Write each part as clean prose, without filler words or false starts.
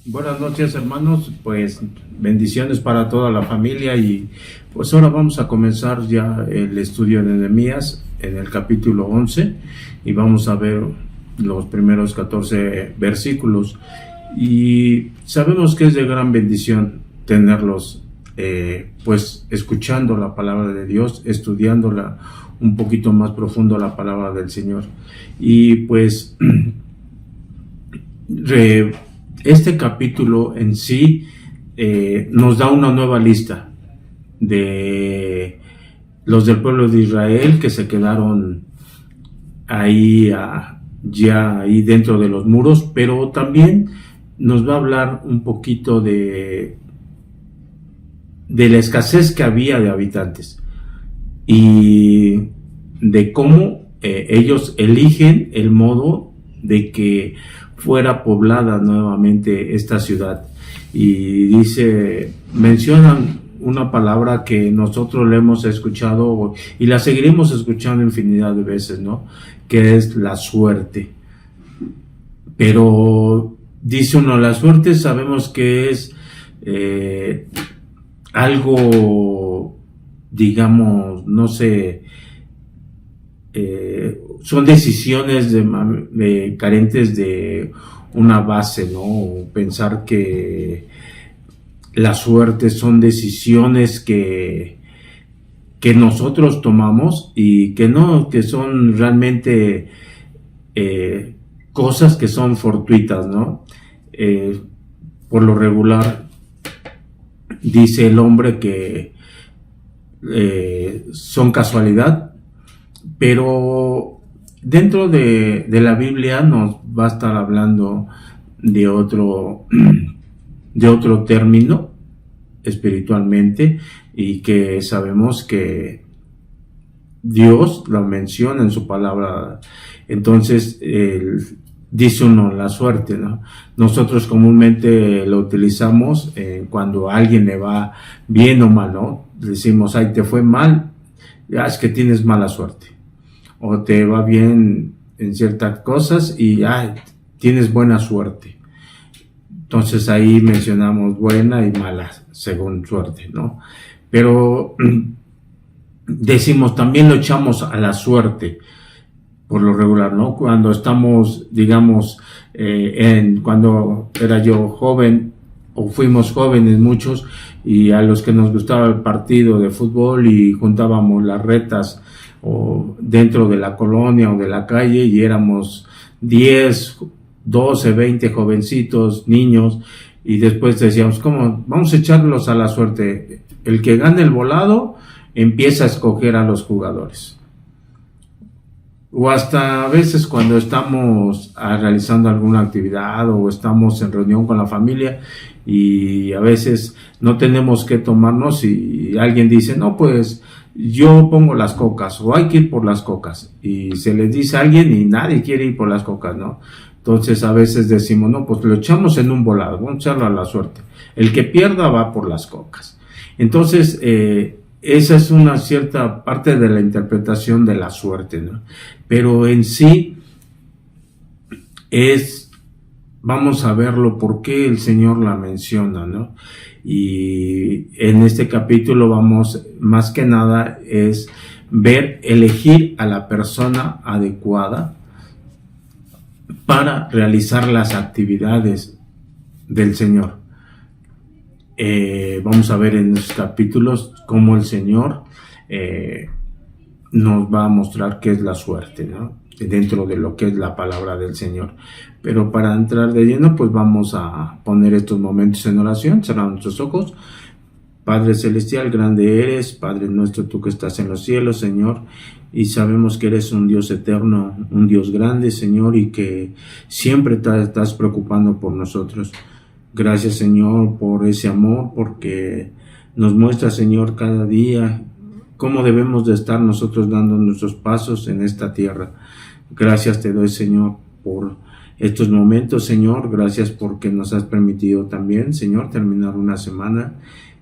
Buenas noches, hermanos, pues bendiciones para toda la familia y pues ahora vamos a comenzar ya el estudio de Nehemías en el capítulo 11 y vamos a ver los primeros 14 versículos y sabemos que es de gran bendición tenerlos pues escuchando la palabra de Dios, estudiándola un poquito más profundo la palabra del Señor y pues este capítulo en sí nos da una nueva lista de los del pueblo de Israel que se quedaron ahí ya ahí dentro de los muros, pero también nos va a hablar un poquito de la escasez que había de habitantes y de cómo ellos eligen el modo de que fuera poblada nuevamente esta ciudad. Y mencionan una palabra que nosotros le hemos escuchado y la seguiremos escuchando infinidad de veces, ¿no? Que es la suerte. Pero dice uno, la suerte sabemos que es algo, digamos, no sé, son decisiones carentes de una base, ¿no? Pensar que la suerte son decisiones que nosotros tomamos y que no, que son realmente cosas que son fortuitas, ¿no? Por lo regular dice el hombre que son casualidad, pero dentro de la Biblia nos va a estar hablando de otro término espiritualmente y que sabemos que Dios lo menciona en su palabra. Entonces dice uno la suerte, ¿no? Nosotros comúnmente lo utilizamos cuando a alguien le va bien o mal, ¿no? Decimos, ay, te fue mal, ya es que tienes mala suerte. O te va bien en ciertas cosas y tienes buena suerte. Entonces ahí mencionamos buena y mala según suerte, ¿no? Pero decimos, también lo echamos a la suerte por lo regular, ¿no? Cuando estamos, digamos, cuando era yo joven o fuimos jóvenes muchos y a los que nos gustaba el partido de fútbol y juntábamos las retas o dentro de la colonia o de la calle y éramos 10, 12, 20 jovencitos, niños, y después decíamos, ¿cómo? Vamos a echarlos a la suerte. El que gane el volado empieza a escoger a los jugadores. O hasta a veces cuando estamos realizando alguna actividad o estamos en reunión con la familia y a veces no tenemos que tomarnos y alguien dice, no, pues yo pongo las cocas o hay que ir por las cocas y se les dice a alguien y nadie quiere ir por las cocas, ¿no? Entonces a veces decimos, no, pues lo echamos en un volado, vamos a echarlo a la suerte. El que pierda va por las cocas. Entonces, esa es una cierta parte de la interpretación de la suerte, ¿no? Pero en sí vamos a verlo por qué el Señor la menciona, ¿no? Y en este capítulo vamos, más que nada, es elegir a la persona adecuada para realizar las actividades del Señor. Vamos a ver en los capítulos cómo el Señor nos va a mostrar qué es la suerte, ¿no? Dentro de lo que es la palabra del Señor. Pero para entrar de lleno, pues vamos a poner estos momentos en oración, cerrar nuestros ojos. Padre Celestial, grande eres, Padre nuestro, tú que estás en los cielos, Señor, y sabemos que eres un Dios eterno, un Dios grande, Señor, y que siempre te estás preocupando por nosotros. Gracias, Señor, por ese amor, porque nos muestra, Señor, cada día cómo debemos de estar nosotros dando nuestros pasos en esta tierra. Gracias te doy, Señor, por estos momentos, Señor. Gracias porque nos has permitido también, Señor, terminar una semana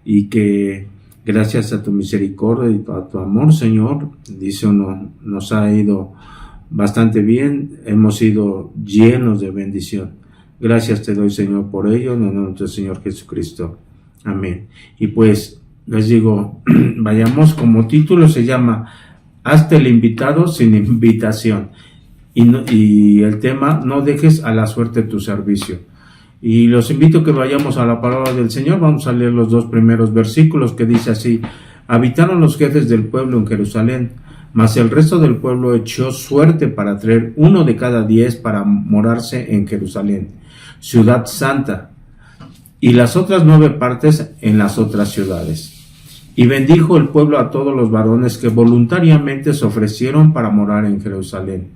y que gracias a tu misericordia y a tu amor, Señor, dice uno, nos ha ido bastante bien, hemos sido llenos de bendición. Gracias te doy, Señor, por ello, en el nombre del Señor Jesucristo. Amén. Y pues les digo, vayamos, como título se llama Hazte el invitado sin invitación. Y el tema, no dejes a la suerte tu servicio. Y los invito a que vayamos a la palabra del Señor. Vamos a leer los 2 primeros versículos, que dice así: habitaron los jefes del pueblo en Jerusalén, mas el resto del pueblo echó suerte para traer 1 de cada 10 para morarse en Jerusalén, ciudad santa, y las otras 9 partes en las otras ciudades. Y bendijo el pueblo a todos los varones que voluntariamente se ofrecieron para morar en Jerusalén.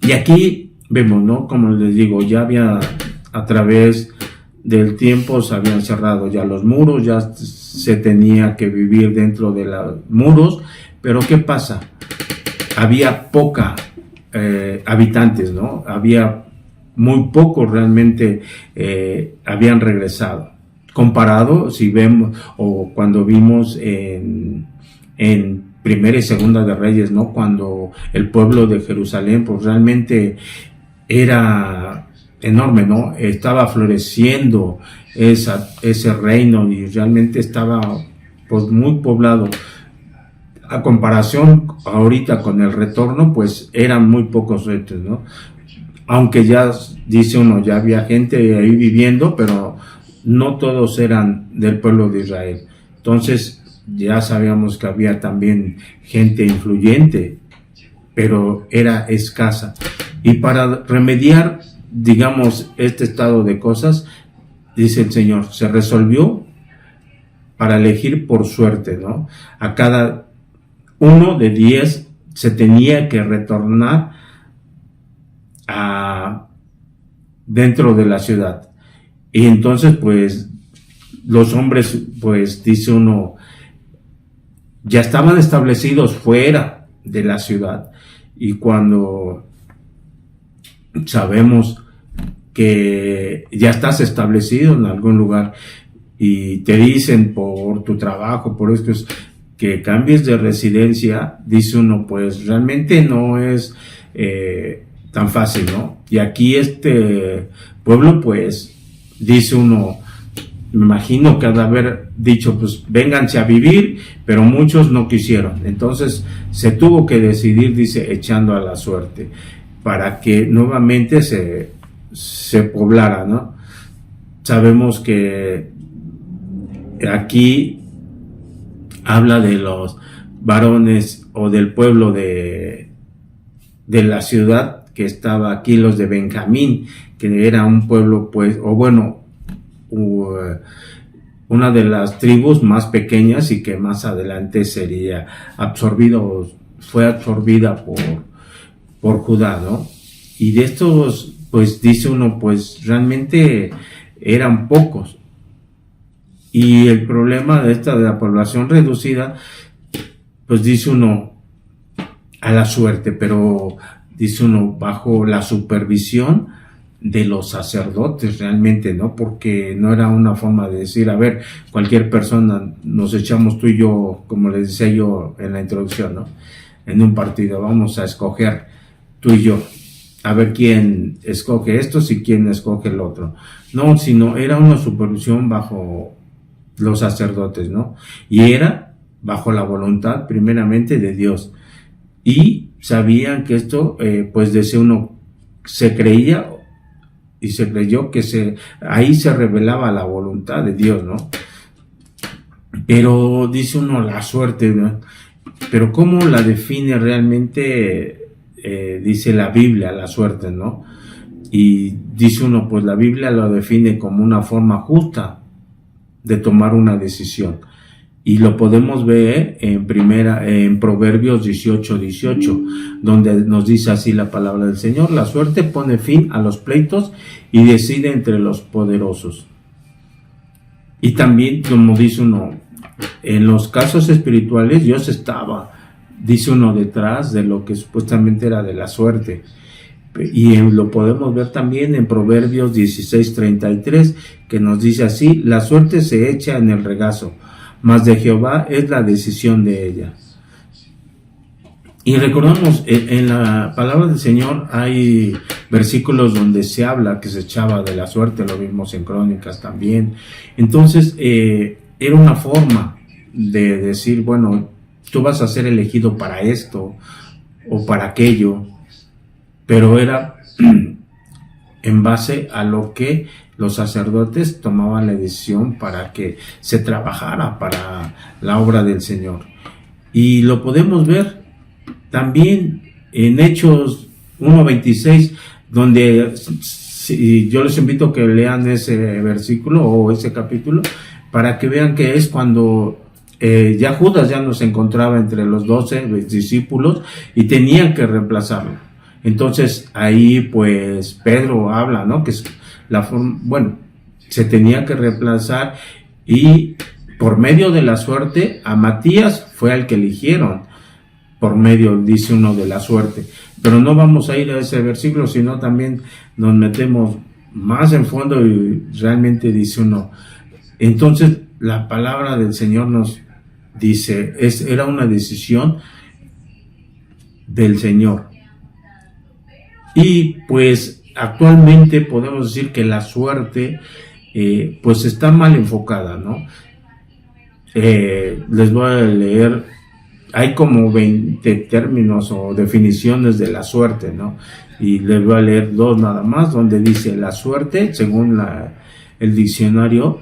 Y aquí vemos, ¿no? Como les digo, ya había, a través del tiempo, se habían cerrado ya los muros, ya se tenía que vivir dentro de los muros, pero ¿qué pasa? Había poca habitantes, ¿no? Había muy pocos realmente habían regresado. Comparado, si vemos, o cuando vimos en Primera y Segunda de Reyes, ¿no? Cuando el pueblo de Jerusalén, pues realmente era enorme, ¿no? Estaba floreciendo ese reino y realmente estaba, pues, muy poblado. A comparación ahorita con el retorno, pues eran muy pocos retos, ¿no? Aunque ya dice uno, ya había gente ahí viviendo, pero no todos eran del pueblo de Israel. Entonces, ya sabíamos que había también gente influyente, pero era escasa. Y para remediar, digamos, este estado de cosas, dice el Señor, se resolvió para elegir por suerte, ¿no? A cada 1 de 10 se tenía que retornar dentro de la ciudad. Y entonces, pues, los hombres, pues, dice uno, ya estaban establecidos fuera de la ciudad. Y cuando sabemos que ya estás establecido en algún lugar y te dicen por tu trabajo, por esto, que cambies de residencia, dice uno, pues realmente no es tan fácil, ¿no? Y aquí este pueblo, pues, dice uno, me imagino que ha de haber dicho, pues vénganse a vivir, pero muchos no quisieron. Entonces se tuvo que decidir, dice, echando a la suerte, para que nuevamente se poblara, ¿no? Sabemos que aquí habla de los varones o del pueblo de la ciudad que estaba aquí, los de Benjamín, que era un pueblo, pues, o bueno, una de las tribus más pequeñas y que más adelante sería fue absorbida por Judá, ¿no? Y de estos, pues dice uno, pues realmente eran pocos. Y el problema de la población reducida, pues dice uno, a la suerte, pero dice uno, bajo la supervisión de los sacerdotes realmente, ¿no? Porque no era una forma de decir, a ver, cualquier persona, nos echamos tú y yo, como les decía yo en la introducción, ¿no? En un partido, vamos a escoger tú y yo, a ver quién escoge estos y quién escoge el otro. No, sino era una supervisión bajo los sacerdotes, ¿no? Y era bajo la voluntad primeramente de Dios. Y sabían que esto, pues decía uno, se creía y se creyó que ahí se revelaba la voluntad de Dios, ¿no? Pero dice uno la suerte, ¿no? Pero ¿cómo la define realmente? Dice la Biblia, la suerte, ¿no? Y dice uno, pues la Biblia lo define como una forma justa de tomar una decisión. Y lo podemos ver en Proverbios 18, donde nos dice así la palabra del Señor: la suerte pone fin a los pleitos y decide entre los poderosos. Y también, como dice uno, en los casos espirituales Dios estaba, dice uno, detrás de lo que supuestamente era de la suerte. Y lo podemos ver también en Proverbios 16:33, que nos dice así: la suerte se echa en el regazo, mas de Jehová es la decisión de ella. Y recordamos, en la palabra del Señor hay versículos donde se habla que se echaba de la suerte, lo vimos en Crónicas también. Entonces, era una forma de decir, bueno, tú vas a ser elegido para esto o para aquello, pero era en base a lo que los sacerdotes tomaban la decisión para que se trabajara para la obra del Señor. Y lo podemos ver también en Hechos 1:26, donde yo les invito a que lean ese versículo o ese capítulo para que vean que es cuando ya Judas ya no se encontraba entre los 12 discípulos y tenían que reemplazarlo. Entonces ahí pues Pedro habla, ¿no? Que es la forma, bueno, se tenía que reemplazar, y por medio de la suerte a Matías fue al que eligieron, por medio, dice uno, de la suerte. Pero no vamos a ir a ese versículo, sino también nos metemos más en fondo y realmente dice uno. Entonces la palabra del Señor nos dice, era una decisión del Señor. Y pues actualmente podemos decir que la suerte pues está mal enfocada, ¿no? Les voy a leer, hay como 20 términos o definiciones de la suerte, ¿no? Y les voy a leer 2 nada más, donde dice la suerte, según el diccionario,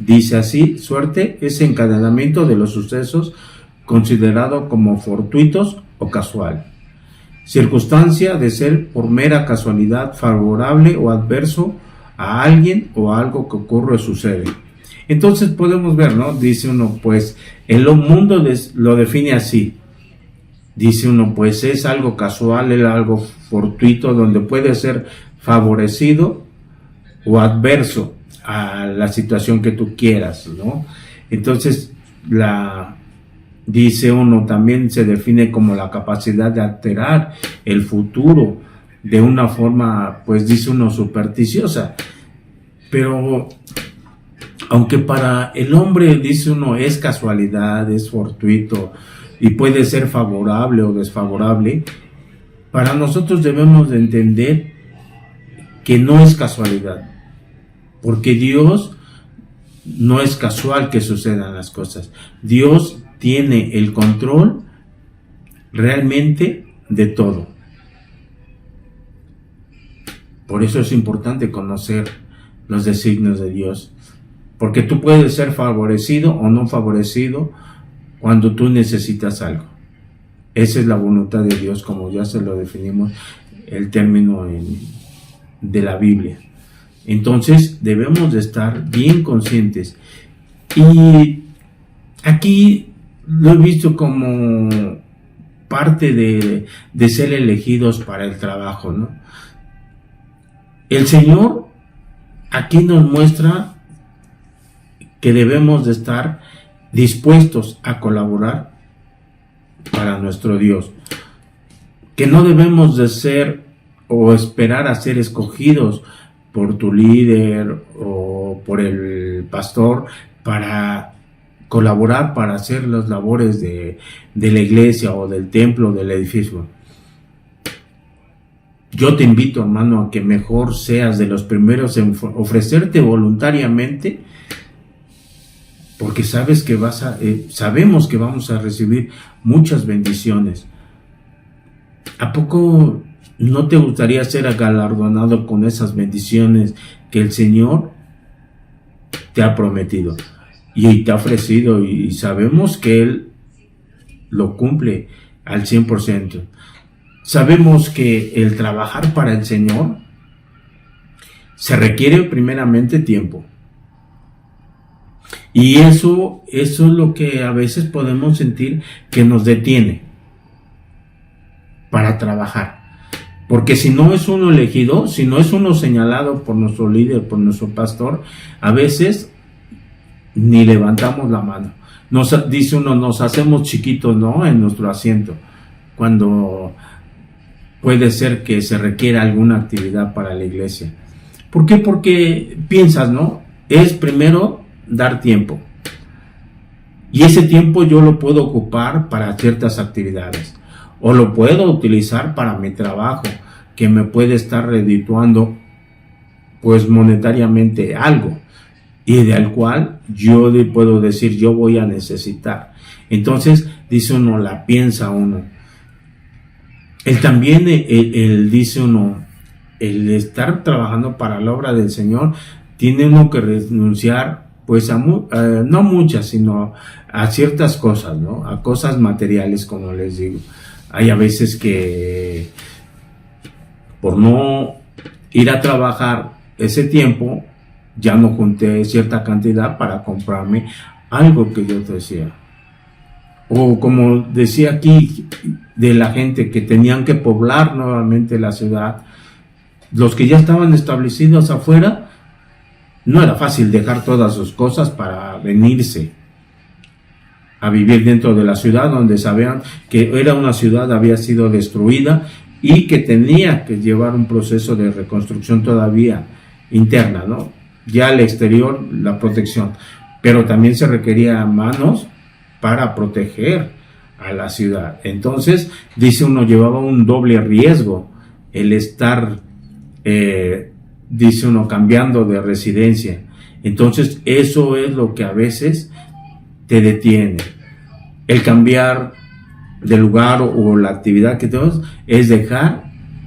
dice así: suerte es encadenamiento de los sucesos considerado como fortuitos o casual. Circunstancia de ser por mera casualidad favorable o adverso a alguien o a algo que ocurre o sucede. Entonces podemos ver, ¿no? Dice uno, pues el mundo lo define así. Dice uno, pues es algo casual, es algo fortuito, donde puede ser favorecido o adverso a la situación que tú quieras, ¿no? Entonces dice uno, también se define como la capacidad de alterar el futuro de una forma, pues dice uno, supersticiosa. Pero aunque para el hombre, dice uno, es casualidad, es fortuito y puede ser favorable o desfavorable, para nosotros debemos de entender que no es casualidad, porque Dios no es casual que sucedan las cosas. Dios tiene el control realmente de todo. Por eso es importante conocer los designios de Dios, porque tú puedes ser favorecido o no favorecido cuando tú necesitas algo. Esa es la voluntad de Dios, como ya se lo definimos el término de la Biblia. Entonces debemos de estar bien conscientes. Y aquí lo he visto como parte de ser elegidos para el trabajo, ¿no? El Señor aquí nos muestra que debemos de estar dispuestos a colaborar para nuestro Dios, que no debemos de ser o esperar a ser escogidos por tu líder o por el pastor para colaborar para hacer las labores de la iglesia o del templo, del edificio. Yo te invito, hermano, a que mejor seas de los primeros en ofrecerte voluntariamente, porque sabes que sabemos que vamos a recibir muchas bendiciones. ¿A poco no te gustaría ser galardonado con esas bendiciones que el Señor te ha prometido y te ha ofrecido? Y sabemos que Él lo cumple al 100%. Sabemos que el trabajar para el Señor se requiere primeramente tiempo. Y eso es lo que a veces podemos sentir que nos detiene para trabajar. Porque si no es uno elegido, si no es uno señalado por nuestro líder, por nuestro pastor, a veces ni levantamos la mano. Dice uno, nos hacemos chiquitos, ¿no? En nuestro asiento, cuando puede ser que se requiera alguna actividad para la iglesia. ¿Por qué? Porque piensas, ¿no? Es primero dar tiempo. Y ese tiempo yo lo puedo ocupar para ciertas actividades. o lo puedo utilizar para mi trabajo, que me puede estar redituando pues monetariamente algo, y del cual yo puedo decir yo voy a necesitar. Entonces dice uno, la piensa uno. También dice uno, el estar trabajando para la obra del Señor, tiene uno que renunciar pues no muchas, sino a ciertas cosas, ¿no? A cosas materiales, como les digo. Hay a veces que por no ir a trabajar ese tiempo, ya no junté cierta cantidad para comprarme algo que yo decía. O como decía aquí de la gente que tenían que poblar nuevamente la ciudad, los que ya estaban establecidos afuera, no era fácil dejar todas sus cosas para venirse a vivir dentro de la ciudad, donde sabían que era una ciudad, había sido destruida y que tenía que llevar un proceso de reconstrucción todavía interna, ¿no? Ya al exterior, la protección, pero también se requería manos para proteger a la ciudad. Entonces, dice uno, llevaba un doble riesgo el estar, dice uno, cambiando de residencia. Entonces, eso es lo que a veces te detiene. El cambiar de lugar o la actividad que tenemos es dejar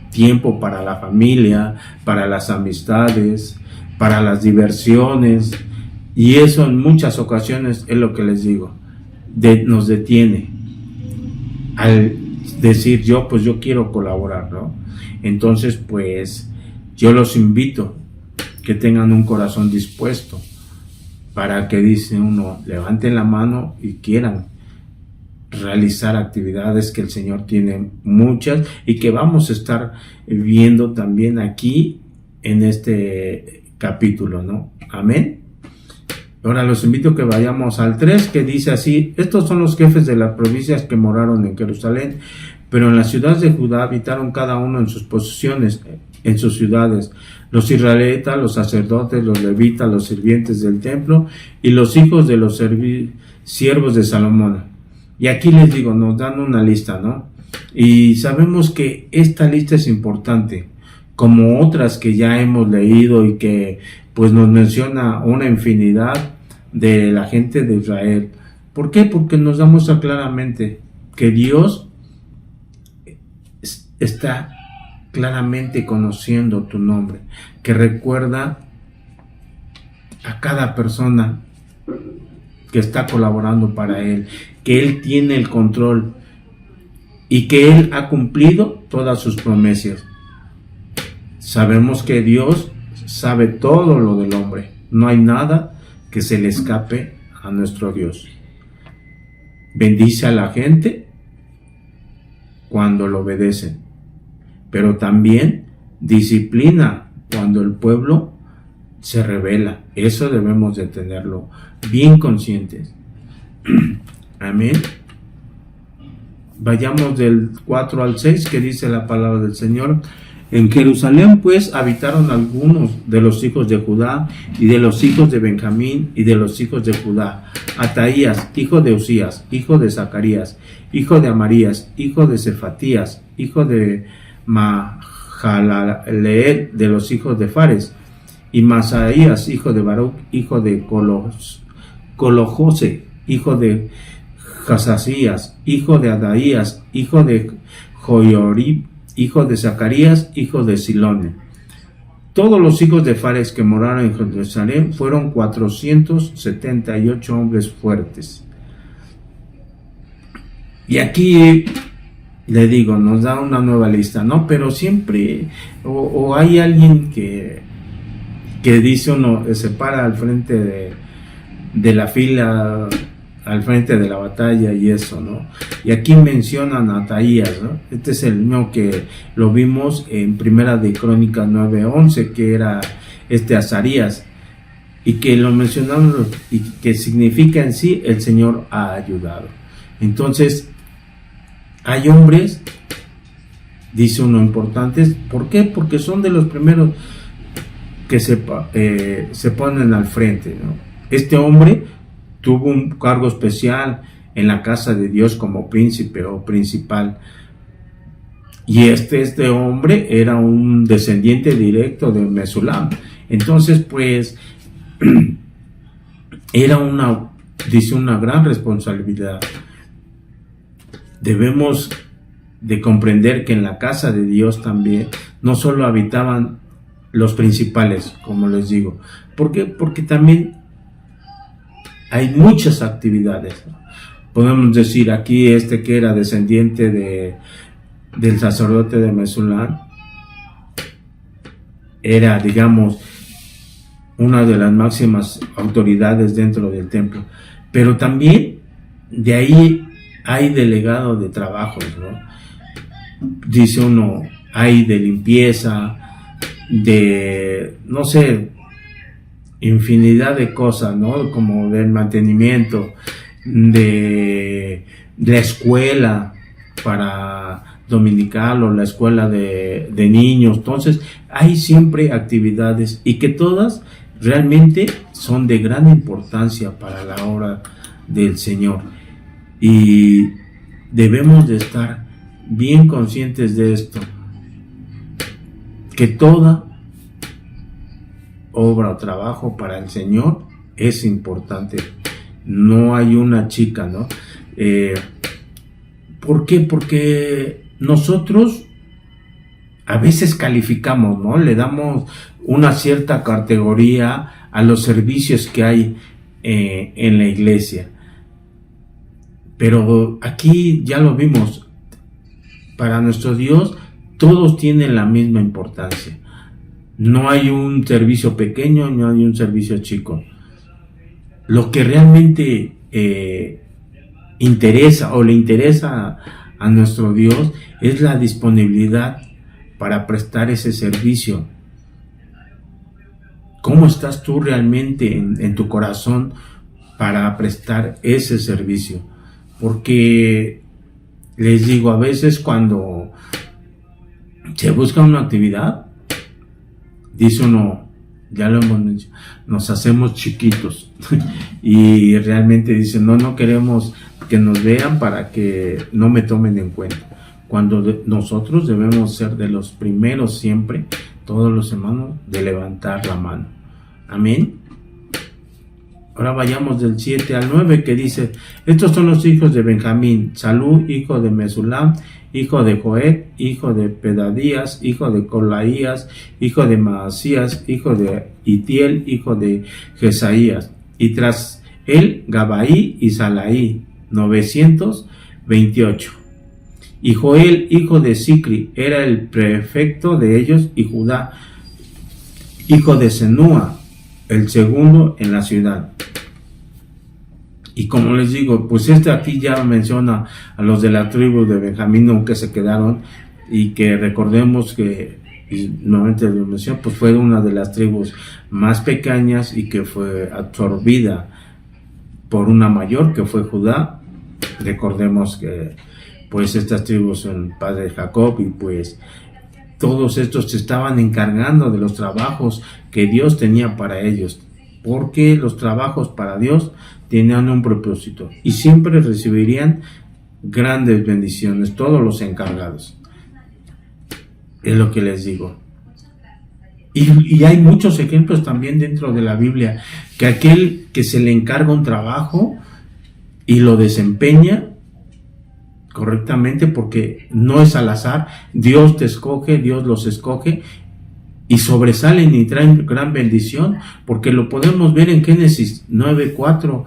tiempo para la familia, para las amistades, para las diversiones, y eso en muchas ocasiones es lo que les digo, nos detiene al decir yo quiero colaborar, ¿no? Entonces pues yo los invito que tengan un corazón dispuesto para que, dice uno, levanten la mano y quieran realizar actividades que el Señor tiene muchas y que vamos a estar viendo también aquí en este capítulo, ¿no? Amén. Ahora los invito a que vayamos al 3, que dice así: estos son los jefes de las provincias que moraron en Jerusalén, pero en las ciudades de Judá habitaron cada uno en sus posesiones, en sus ciudades, los israelitas, los sacerdotes, los levitas, los sirvientes del templo y los hijos de los siervos de Salomón. Y aquí les digo, nos dan una lista, ¿no? Y sabemos que esta lista es importante, como otras que ya hemos leído y que pues nos menciona una infinidad de la gente de Israel. ¿Por qué? Porque nos demuestra claramente que Dios está claramente conociendo tu nombre, que recuerda a cada persona que está colaborando para Él, que Él tiene el control y que Él ha cumplido todas sus promesas. Sabemos que Dios sabe todo lo del hombre, no hay nada que se le escape a nuestro Dios. Bendice a la gente cuando lo obedecen, pero también disciplina cuando el pueblo se rebela. Eso debemos de tenerlo bien conscientes. Amén. Vayamos del 4 al 6, que dice la palabra del Señor. En Jerusalén pues habitaron algunos de los hijos de Judá y de los hijos de Benjamín y de los hijos de Judá: Ataías, hijo de Usías, hijo de Zacarías, hijo de Amarías, hijo de Cefatías, hijo de Mahalaleel, de los hijos de Fares, y Masaías, hijo de Baruch, hijo de Colojose, hijo de Jasasías, hijo de Adaías, hijo de Joiorib, hijo de Zacarías, hijo de Silone. Todos los hijos de Fares que moraron en Jerusalén fueron 478 hombres fuertes. Y aquí le digo, nos da una nueva lista, ¿no? Pero siempre, o hay alguien que dice uno, se para al frente de la fila, al frente de la batalla y eso, ¿no? Y aquí mencionan a Ataías, ¿no? Este es el mismo que lo vimos en Primera de Crónicas 9:11, que era Azarías, y que lo mencionamos y que significa en sí el Señor ha ayudado. Entonces, hay hombres, dice uno, importantes. ¿Por qué? Porque son de los primeros que se ponen al frente, ¿no? Este hombre tuvo un cargo especial en la casa de Dios como príncipe o principal, Y este hombre era un descendiente directo de Mesulam. Entonces, pues, era una gran responsabilidad. Debemos de comprender que en la casa de Dios también no solo habitaban los principales, como les digo. ¿Por qué? Porque también hay muchas actividades. Podemos decir aquí que era descendiente del sacerdote de Mesulam, era, digamos, una de las máximas autoridades dentro del templo. Pero también de ahí hay delegado de trabajos, ¿no? Dice uno, hay de limpieza, de, no sé, infinidad de cosas, ¿no? Como del mantenimiento, de la escuela para dominical o la escuela de niños. Entonces, hay siempre actividades y que todas realmente son de gran importancia para la obra del Señor. Y debemos de estar bien conscientes de esto, que toda obra o trabajo para el Señor es importante. No hay una chica, ¿no? ¿Por qué? Porque nosotros a veces calificamos, ¿no? Le damos una cierta categoría a los servicios que hay en la iglesia. Pero aquí ya lo vimos. Para nuestro Dios, todos tienen la misma importancia. No hay un servicio pequeño, no hay un servicio chico. Lo que realmente interesa o le interesa a nuestro Dios es la disponibilidad para prestar ese servicio. ¿Cómo estás tú realmente en tu corazón para prestar ese servicio? Porque les digo, a veces cuando se busca una actividad, dice uno, ya lo hemos dicho, nos hacemos chiquitos y realmente dicen, no queremos que nos vean para que no me tomen en cuenta. Cuando nosotros debemos ser de los primeros siempre, todos los hermanos, de levantar la mano. Amén. Ahora vayamos del 7 al 9 que dice, estos son los hijos de Benjamín, Salú, hijo de Mesulam, hijo de Joed, hijo de Pedadías, hijo de Colaías, hijo de Maasías, hijo de Itiel, hijo de Jesaías, y tras él Gabaí y Salaí, 928. Y Joel, hijo de Sicri, era el prefecto de ellos, y Judá, hijo de Senúa, el segundo en la ciudad. Y como les digo, pues aquí ya menciona a los de la tribu de Benjamín, aunque se quedaron, y que recordemos que, y nuevamente lo menciono, pues fue una de las tribus más pequeñas y que fue absorbida por una mayor, que fue Judá. Recordemos que pues estas tribus son padre de Jacob, y pues todos estos se estaban encargando de los trabajos que Dios tenía para ellos, porque los trabajos para Dios tenían un propósito y siempre recibirían grandes bendiciones, todos los encargados. Es lo que les digo. Y hay muchos ejemplos también dentro de la Biblia, que aquel que se le encarga un trabajo y lo desempeña correctamente, porque no es al azar, Dios te escoge, Dios los escoge y sobresalen y traen gran bendición, porque lo podemos ver en Génesis 9:4,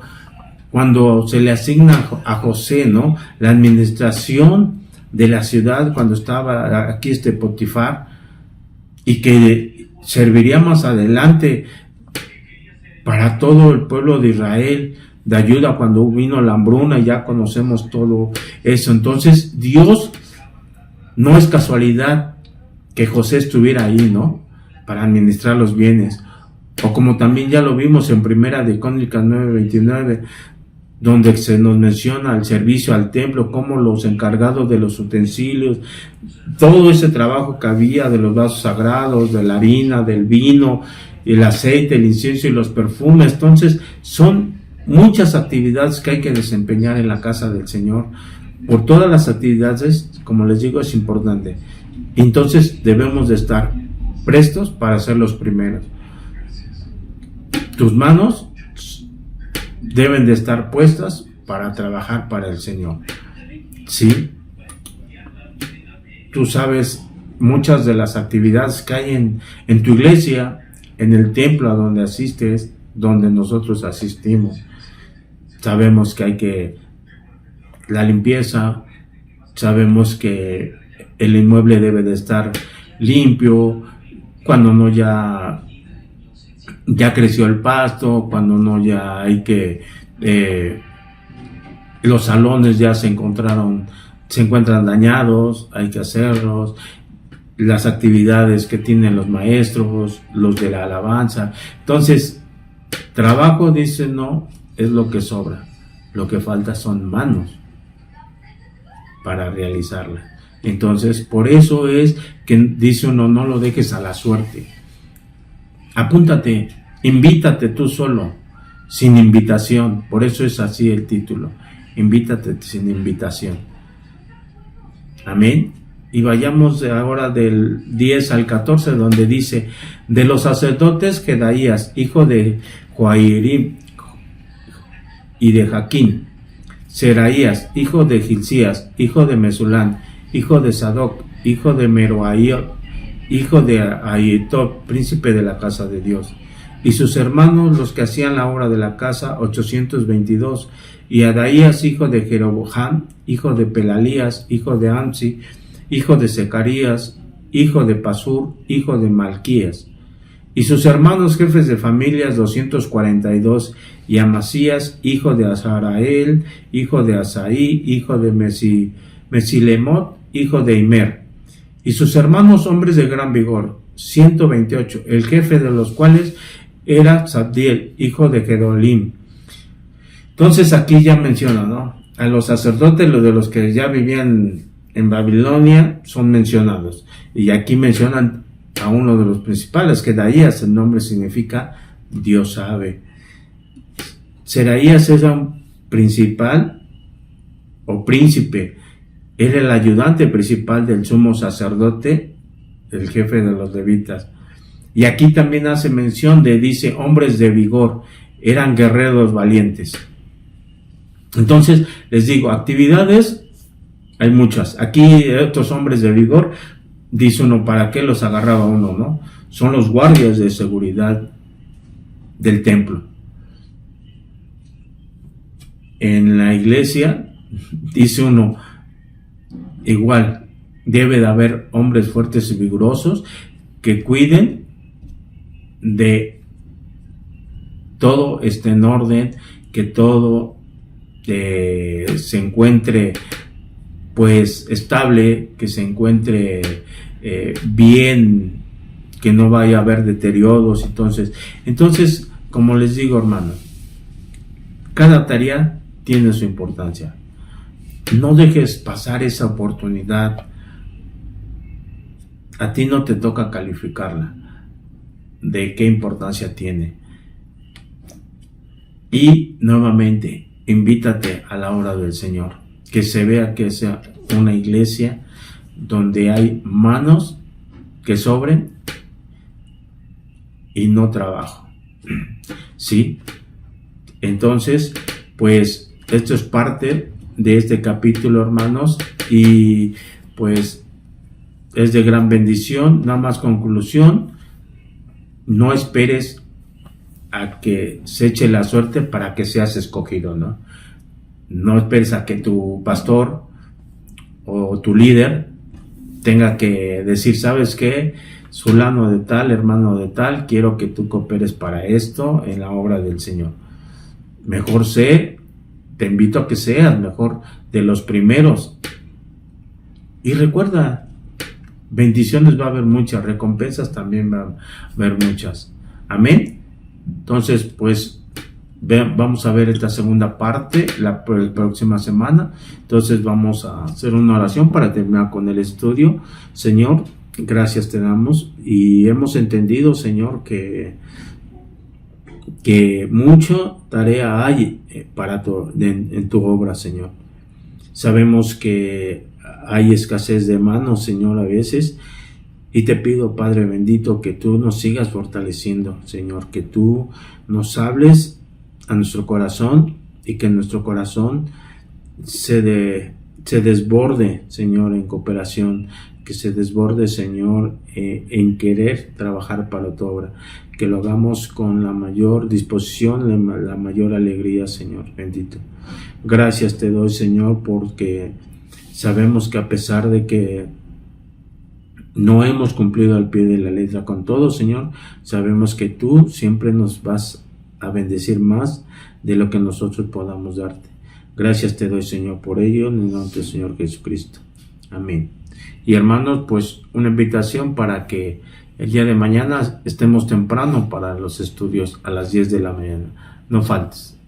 cuando se le asigna a José, ¿no?, la administración de la ciudad, cuando estaba aquí Potifar, y que serviría más adelante para todo el pueblo de Israel, de ayuda cuando vino la hambruna, y ya conocemos todo eso. Entonces Dios, no es casualidad que José estuviera ahí, ¿no?, para administrar los bienes. O como también ya lo vimos en Primera de Crónicas 9:29, donde se nos menciona el servicio al templo, como los encargados de los utensilios, todo ese trabajo que había de los vasos sagrados, de la harina, del vino, el aceite, el incienso y los perfumes. Entonces son muchas actividades que hay que desempeñar en la casa del Señor, por todas las actividades, como les digo, es importante. Entonces debemos de estar prestos para ser los primeros. Tus manos deben de estar puestas para trabajar para el Señor. Sí, tú sabes muchas de las actividades que hay en tu iglesia, en el templo a donde asistes, donde nosotros asistimos. Sabemos que hay que la limpieza, sabemos que el inmueble debe de estar limpio, cuando no ya creció el pasto, cuando no ya hay que los salones ya se encuentran dañados, hay que hacerlos, las actividades que tienen los maestros, los de la alabanza. Entonces, trabajo, dice, no es lo que sobra, lo que falta son manos para realizarla. Entonces, por eso es que dice uno, no lo dejes a la suerte. Apúntate, invítate tú solo, sin invitación. Por eso es así el título, invítate sin invitación. Amén. Y vayamos ahora del 10 al 14, donde dice, de los sacerdotes Jedaías, hijo de Joiarim y de Jaquín, Seraías, hijo de Hilcías, hijo de Mesulán, hijo de Sadoc, hijo de Meroaiot, hijo de Ahitob, príncipe de la casa de Dios, y sus hermanos, los que hacían la obra de la casa, 822, y Adaías, hijo de Jeroboam, hijo de Pelalías, hijo de Amsi, hijo de Secarías, hijo de Pasur, hijo de Malquías, y sus hermanos jefes de familias, 242, y Amasías, hijo de Azarael, hijo de Asaí, hijo de Mesilemot, hijo de Imer, y sus hermanos hombres de gran vigor, 128, el jefe de los cuales era Zabdiel, hijo de Gedolim. Entonces aquí ya menciona, ¿no? A los sacerdotes, los de los que ya vivían en Babilonia, son mencionados. Y aquí mencionan a uno de los principales, que Jedaías, el nombre significa Dios sabe. Seraías era un principal o príncipe, era el ayudante principal del sumo sacerdote, el jefe de los levitas. Y aquí también hace mención dice, hombres de vigor, eran guerreros valientes. Entonces, les digo, actividades, hay muchas. Aquí estos hombres de vigor, dice uno, ¿para qué los agarraba uno, no? Son los guardias de seguridad del templo. En la iglesia, dice uno, igual, debe de haber hombres fuertes y vigorosos que cuiden de todo esté en orden, que todo se encuentre pues estable, que se encuentre bien, que no vaya a haber deterioros. Entonces, como les digo, hermanos, cada tarea tiene su importancia. No dejes pasar esa oportunidad. A ti no te toca calificarla, de qué importancia tiene. Y nuevamente, invítate a la obra del Señor, que se vea que sea una iglesia donde hay manos que sobren y no trabajo. ¿Sí? Entonces, pues esto es parte de este capítulo, hermanos, y pues es de gran bendición. Nada más conclusión, no esperes a que se eche la suerte para que seas escogido, ¿no? No esperes a que tu pastor o tu líder tenga que decir, ¿sabes qué? Fulano de tal, hermano de tal, quiero que tú cooperes para esto en la obra del Señor. Mejor te invito a que seas mejor de los primeros. Y recuerda, bendiciones va a haber muchas, recompensas también va a haber muchas. Amén. Entonces, pues, vamos a ver esta segunda parte la próxima semana. Entonces vamos a hacer una oración para terminar con el estudio. Señor, gracias te damos y hemos entendido, Señor, que mucha tarea hay en tu obra, Señor. Sabemos que hay escasez de manos, Señor, a veces, y te pido, Padre bendito, que tú nos sigas fortaleciendo, Señor, que tú nos hables a nuestro corazón y que nuestro corazón se desborde, Señor, en cooperación, que se desborde, Señor, en querer trabajar para tu obra, que lo hagamos con la mayor disposición, la mayor alegría, Señor bendito. Gracias te doy, Señor, porque sabemos que a pesar de que no hemos cumplido al pie de la letra con todo, Señor, sabemos que tú siempre nos vas a bendecir más de lo que nosotros podamos darte. Gracias te doy, Señor, por ello, en el nombre del Señor Jesucristo. Amén. Y hermanos, pues una invitación para que el día de mañana estemos temprano para los estudios a las 10 de la mañana. No faltes.